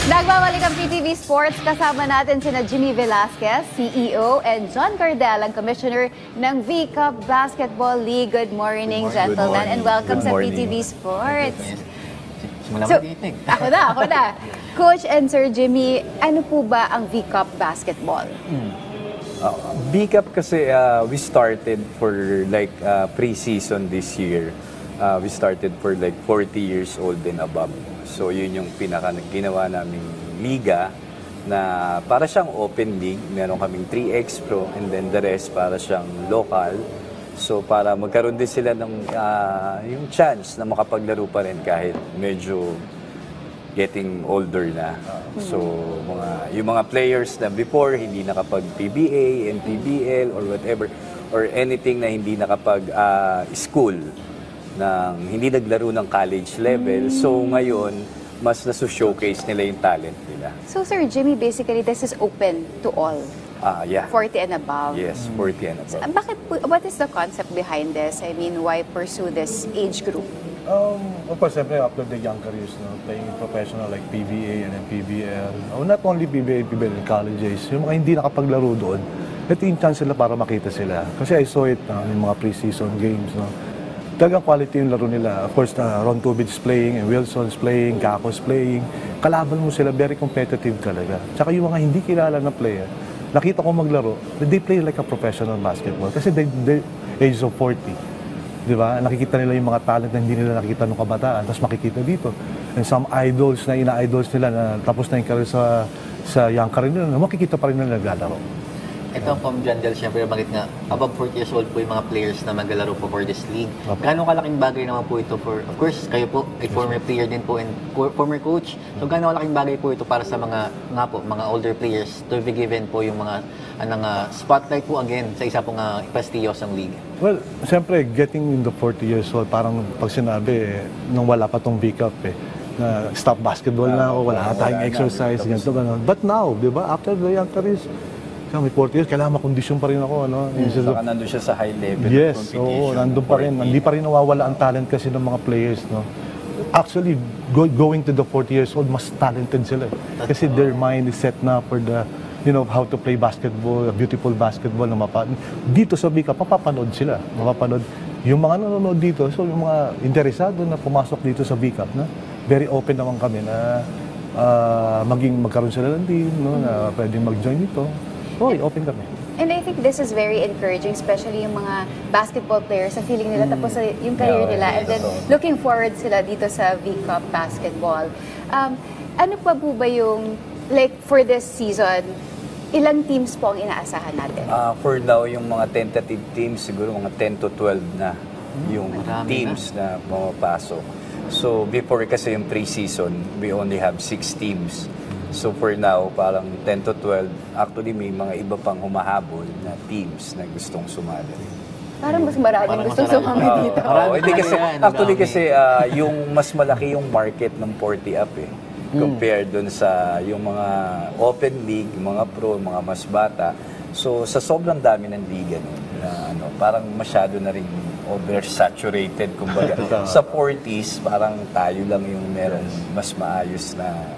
Nagbabalik ang PTV Sports. Kasama natin sina Jimmy Velasquez, CEO, and John Cardel, ang Commissioner ng V-Cup Basketball League. Good morning, gentlemen, and welcome sa PTV Sports. So, ako na. Coach and Sir Jimmy, ano po ba ang V-Cup Basketball? V-Cup kasi we started for like pre-season this year. We started for like 40 years old and above. So yun yung ginawa naming liga na para siyang open league. Meron kaming 3X Pro and then the rest para siyang local. So para magkaroon din sila ng yung chance na makapaglaro pa rin kahit medyo getting older na. So yung mga players na before hindi nakapag-PBA, NPBL or whatever or anything na hindi nakapag school hindi naglaro ng college level. So ngayon, mas nasu-showcase nila yung talent nila. So Sir Jimmy, basically this is open to all? Yeah. 40 and above? Yes, 40 and above. What is the concept behind this? I mean, why pursue this age group? Of course, siyempre, after the young careers, playing professional like PBA and then PBL. Not only PBA, PBL in colleges, yung mga hindi nakapaglaro doon, ito yung chance sila para makita sila. Kasi I saw it yung mga pre-season games. Talagang quality yung laro nila. Of course, Ron Tubid's playing, and Wilson's playing, Caco's playing. Kalaban mo sila, very competitive talaga. Tsaka yung mga hindi kilala na player, nakita ko maglaro, they play like a professional basketball. Kasi they're age of 40. Di ba? Nakikita nila yung mga talent na hindi nila nakikita nung kabataan, tapos makikita dito. And some idols na ina-idols nila na tapos na yung career sa young career nila, makikita pa rin nila naglalaro. Ito ang John Del, siyempre bakit nga above 40 years old po yung mga players na maglalaro po for this league. Gaano kalaking bagay naman po ito for, of course, kayo po ay former player din po and former coach. So gaano kalaking bagay po ito para sa mga older players to be given po yung mga spotlight po again sa isa pong prestiyosong league. Well, siyempre getting in the 40 years old, parang pag sinabi, nung wala pa tong V-Cup na stop basketball na ako, wala tayong exercise, ganito, gano'n. But now, di ba, after the young careers, may 40 years, kailangan makondisyon pa rin ako. Saka nandun siya sa high level yes, of competition. Nandun pa rin. Hindi pa rin nawawala ang talent kasi ng mga players. Actually, going to the 40 years old, mas talented sila. Kasi their mind is set na for the, how to play basketball, beautiful basketball. Dito sa Bika, mapapanood sila. Mapapanood. Yung mga nanonood dito, so yung mga interesado na pumasok dito sa Bika, very open naman kami na magkaroon sila ng team, na pwedeng mag-join dito. Open kami. And I think this is very encouraging, especially yung mga basketball players sa feeling nila tapos yung career nila. And then looking forward sila dito sa V-Cup Basketball. Ano pa po ba yung, like for this season, ilang teams po ang inaasahan natin? For now, yung mga tentative teams, siguro mga 10 to 12 na yung teams na pumapasok. So before kasi yung pre-season, we only have 6 teams. So for now, parang 10 to 12, actually may mga iba pang humahabol na teams na gustong sumali. Parang mas maraming gustong sumali dito. Actually kasi yung mas malaki yung market ng 40 up compared dun sa yung mga open league, mga pro, mga mas bata. So sa sobrang dami ng liga parang masyado na rin oversaturated kumbaga. Sa 40s, parang tayo lang yung meron mas maayos na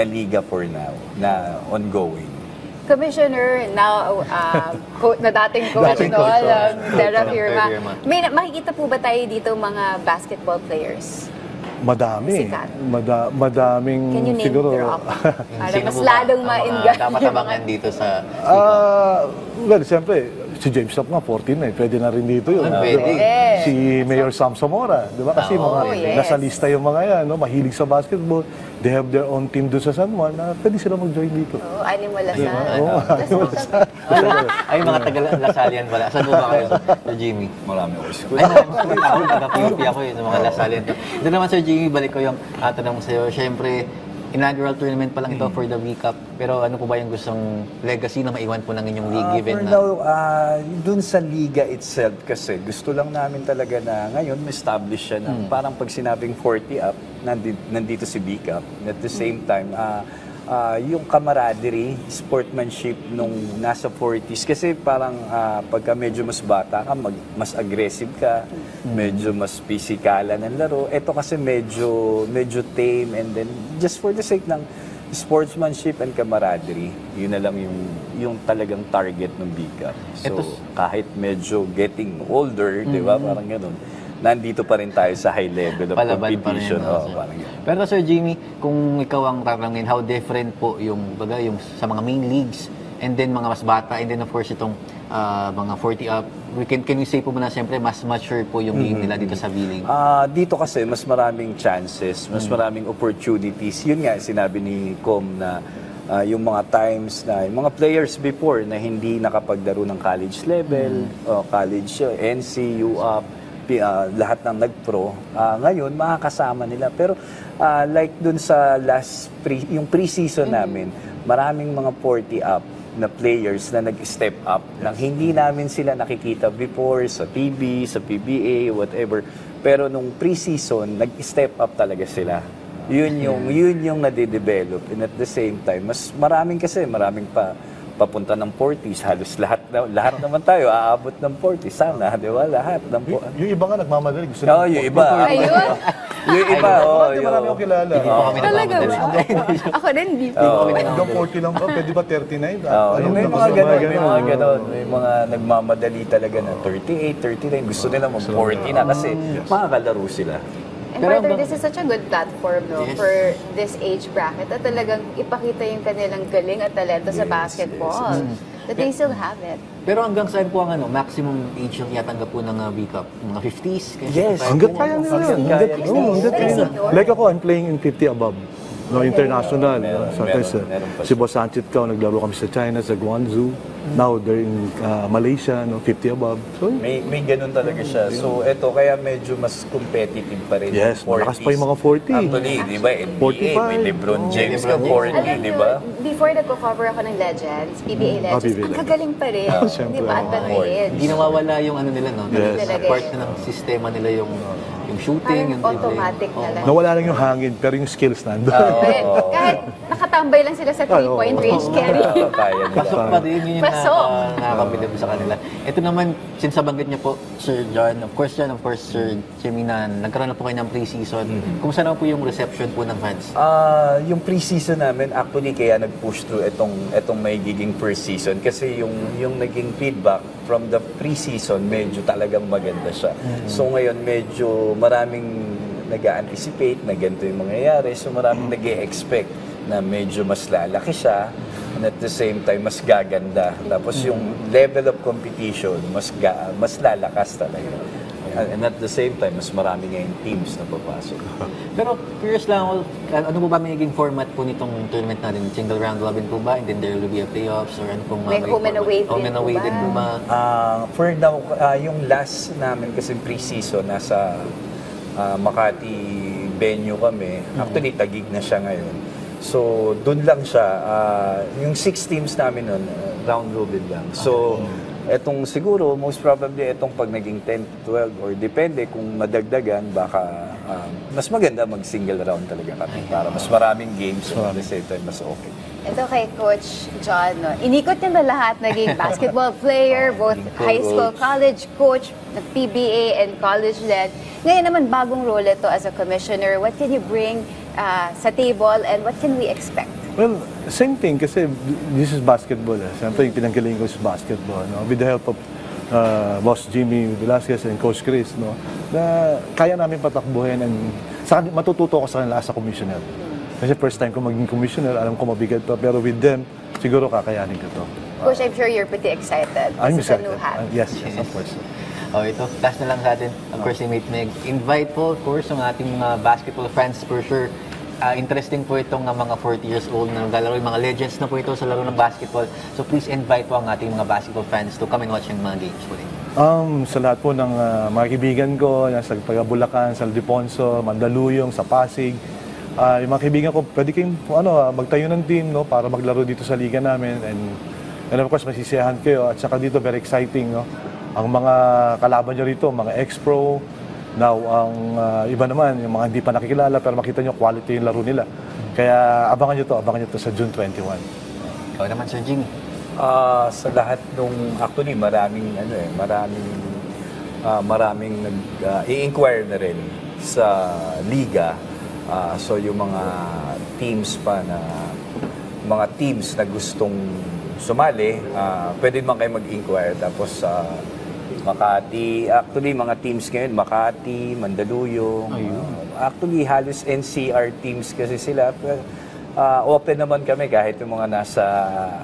liga for now, na ongoing. Commissioner, now, na dating coach, Terra Firma. May makikita po ba tayo dito mga basketball players? Madami. Madaming Can you name siguro. drop? Para mas lalong ma-engage dapat abangan dito sa well, siyempre, si James Lop nga, 14 na pwede na rin dito yun. Si Mayor Sam Zamora, di ba? Kasi nasa lista yung mga yan, mahilig sa basketball. They have their own team doon sa San Juan na pwede sila mag-join dito. Animal Lasal. Animal Lasal. Ay, mga taga-Lasalian pala. Saan po ba kayo, Sir Jimmy? Marami ako school. Ay, taga-PUP ako sa mga Lasalian. Ito naman, Sir Jimmy, balik ko yung tanong sa'yo. Siyempre, inaugural tournament pa lang ito for the V-Cup. Pero ano po ba yung gustong legacy na maiwan po ng inyong league given for now, dun sa liga itself kasi gusto lang namin talaga na ngayon ma-establish siya na parang pag sinabing 40 up, nandito si V-Cup. At the same time, yung camaraderie, sportsmanship nung nasa 40s. Kasi parang pagka medyo mas bata ka, mas aggressive ka, medyo mas pisikalan ng laro. Ito kasi medyo tame and then just for the sake ng sportsmanship and camaraderie, yun na lang yung talagang target ng BCAP. So, kahit medyo getting older, di ba, parang ganun, nandito pa rin tayo sa high level of competition. Parang ganun. Pero Sir Jimmy, kung ikaw ang tatanungin, how different po yung sa mga main leagues and then mga mas bata and then of course itong mga 40 up, can we say po muna siyempre mas mature po yung game nila dito sa V-League? Dito kasi mas maraming chances, mas maraming opportunities. Yun nga, sinabi ni Com na yung mga times na yung mga players before na hindi nakapaglaro ng college level, college, NC, UAP, lahat ng nag-pro, ngayon makakasama nila. Pero like dun sa yung pre-season namin, maraming mga 40 up na players na nag-step up nang hindi namin sila nakikita before sa PB, sa PBA, whatever. Pero nung pre-season, nag-step up talaga sila. Yun yung nade-develop. And at the same time, maraming pa papunta ng 40s, halos lahat naman tayo aabot ng 40. Sana, di ba? Lahat ng Yung iba nga nagmamadali. Gusto yung iba. Ayun. Yung iba, marami akong kilala. Hindi po kami Talaga ba? nagmamadali. Ako din, di po. Hanggang 40 lang ba? Pwede ba 39? May mga ganon. May mga nagmamadali talaga na 38, 39. Gusto nila mag-40 na kasi makakalaro sila. And Pero further, this is such a good platform for this age bracket na talagang ipakita yung kanilang galing at talento sa basketball. That they still have it. Pero hanggang saan po ang maximum age yung yatanggap po ng BCAP? Mga 50s? Yes. Hanggat kaya nila yun. Hanggat kaya nila. Like ako, I'm playing in 50 above. No, international. Sometimes, si Boss Sanchit Kao, naglaro kami sa China, sa Guangzhou. Now, they're in Malaysia, 50 above. So, may ganun talaga siya. So, eto, kaya medyo mas competitive pa rin. Yes, malakas pa yung mga 40. Actually, di ba, NBA, may LeBron James ka 40, Alam di nyo, ba? before nagko-cover ako ng Legends, PBA Legends, PBA ang kagaling pa rin. Siyempre. Di ba? Advantage. Hindi nawawala yung nila, no? Yes. Part na ng sistema nila yung shooting, yung Parang automatic na lang. nawala lang yung hangin, pero yung skills nandun. Kahit nakatambay lang sila sa 3-point range carry. Kaya nila. Pasok pa din, yun yung Pasok. nakakabilib sa kanila. Ito naman, since nabanggit niyo po, Sir John, of course, Sir Jimmy, na nagkaroon na po kayo ng pre-season. Kumusta naman po yung reception po ng fans? Yung pre-season namin, actually, kaya nag-push through itong may giging first season. Kasi yung naging feedback from the pre-season, medyo talagang maganda siya. So ngayon, medyo maraming nag-anticipate na ganito yung mangyayari. So maraming nag-e-expect na medyo mas lalaki siya. And at the same time, mas gaganda. Tapos yung level of competition, mas lalakas talaga. And at the same time, mas marami ngayong teams na papasok. Pero curious lang ako, ano po ba may naging format po nitong tournament natin? Single round robin po ba? And then there will be a playoffs or ano pong May home and away home and away din po ba? For now, yung last namin kasi pre-season, nasa Makati venue kami. Actually, Taguig na siya ngayon. So, doon lang siya. Yung 6 teams namin nun, round robin lang. So, etong siguro, most probably, etong pag naging 10-12 or depende kung madagdagan, baka mas maganda mag-single round talaga kami para mas maraming games at the same time mas okay. Ito kay Coach John, no? Inikot niya na lahat, naging basketball player, both high school, college coach, PBA and college led. Ngayon naman, bagong role ito as a commissioner. What can you bring sa table and what can we expect? Well, same thing kasi this is basketball. Siyempre, yung pinanggaling ko is basketball. No? With the help of Boss Jimmy Velasquez and Coach Chris, no? Na kaya namin patakbuhin and matututo ko sa kanila as a commissioner. Kasi first time ko maging commissioner, alam ko mabigat pa. Pero with them, siguro kakayanin ko to. Coach, I'm sure you're pretty excited. I'm This is a excited. new hat. Yes, of course. Ito, last na lang sa atin. Of course, si Mate Meg. Invite po, of course, ang ating mga basketball fans for sure. Interesting po itong mga 40 years old na naglalaro. Yung mga legends na po ito sa laro ng basketball. So please invite po ang ating mga basketball fans to come and watch yung mga games po rin. Sa lahat po ng mga kaibigan ko, sa Bulacan, sa Aldeponso, Mandaluyong, sa Pasig, yung mga kaibigan ko, pwede kayong magtayo ng team para maglaro dito sa liga namin. And of course, masisiyahan kayo. At saka dito, very exciting. Ang mga kalaban nyo rito, mga ex-pro. Now, ang iba naman, yung mga hindi pa nakikilala, pero makita nyo quality yung laro nila. Kaya abangan nyo to sa June 21. Ikaw naman, Sir Jimmy. Sa lahat actually maraming i-inquire na rin sa liga. So yung mga teams pa na mga teams na gustong sumali, pwede naman kayo mag-inquire. Tapos Makati, actually mga teams ngayon, Makati, Mandaluyong. Actually halos NCR teams kasi sila. Open naman kami kahit yung mga nasa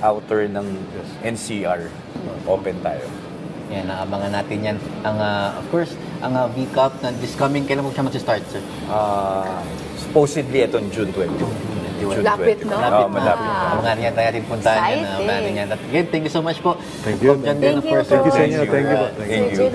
outer ng NCR. Open tayo. Yan, naabangan natin yan. Of course, ang V-Cup na this coming, kailan mo siya mag-start, sir? Supposedly itong June 20. Lapit, no? Malapit. Abangan yan, tayo natin puntahan yan. Exciting. Abangan yan. Again, thank you so much po. Thank you. Thank you. Thank you sa inyo. Thank you po. Thank you.